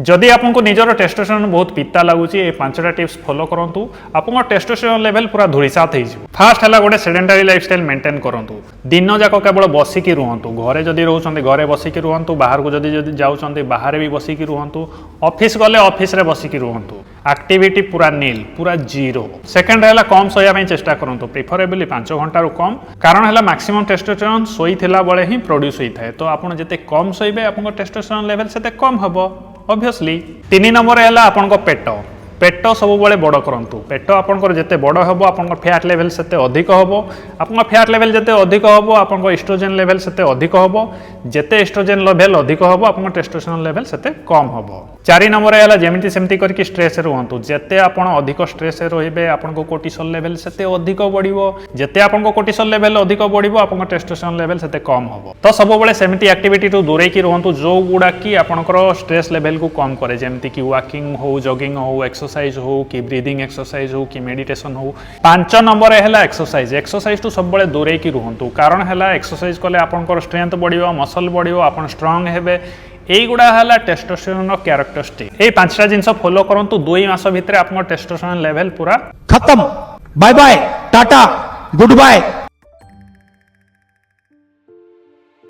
जदि आपको निजर टेस्टोस्टेरोन बहुत पिता लगुच ये 5टा टिप्स फॉलो करंतु आपन टेस्टोस्टेरोन लेवल पूरा धुरीसात हो फास्ट है गोटे सेडेंटरी लाइफस्टाइल मेंटेन करंतु दिन जाक केवल बसिकी रुहतु घरे जदि रोचंती घरे बसिकी रुहतु बाहर को जदि जाउचंती बाहर भी बसिकी रुहतु ऑफिस गले ऑफिस रे बसिकी रुहतु एक्टिविटी पूरा नील पूरा जीरो सेकंड है कम सोया चेष्टा करंतु प्रिफरेबली 5 घंटा कम कारण है मैक्सिमम टेस्टोस्टेरोन सोईथिला बेले ही प्रोड्यूस होता है तो आपन जते कम सोइबे आपन टेस्टोस्टेरोन लेवल सेते कम हबो ऑब्वियसली 3 नंबर है आपन पेट पेट सब बड़े बड़ करंतु पेट आपनकर जते बड़ हबो आपनकर फैट लेवल सेते अधिक हबो आपनकर फैट लेवल जते अधिक हबो आपनकर एस्ट्रोजन लेवल सेते अधिक हबो जते एस्ट्रोजन लेवल अधिक हबो आपनकर टेस्टोस्टेरोन लेवल सेते कम हबो 4 नंबर है जेमिति सेमति करके स्ट्रेस रहंतु जते आपन अधिक स्ट्रेस रहिबे आपनको कोर्टिसोल लेवल सेते अधिक बढ़िबो जते आपनको कोर्टिसोल लेवल अधिक बढ़िबो आपनको टेस्टोस्टेरोन लेवल सेते कम हबो तो सब बड़े सेमति एक्टिविटी टू दूरे की रहंतु जो गुडा की आपनकर स्ट्रेस लेवल को कम करे जेमिति कि वॉकिंग हो जॉगिंग हो एक्सरसाइज हो कि ब्रीदिंग एक्सरसाइज हो कि मेडिटेशन हो 5 नंबर है एक्सरसाइज टू सब बड़े दूरे की रहंतु कारण है एक्सरसाइज कले आपनकर स्ट्रेंथ बढ़िबो मसल बढ़िबो आपन स्ट्रांग हेबे এইগুড়া হল টেস্টোস্টেরন ক্যারেক্টারিস্টিক এই 5টা জিনিস ফলো করন্তু 2 মাস ভিতরে আপনার টেস্টোস্টেরন লেভেল পুরা खत्म bye bye tata good bye.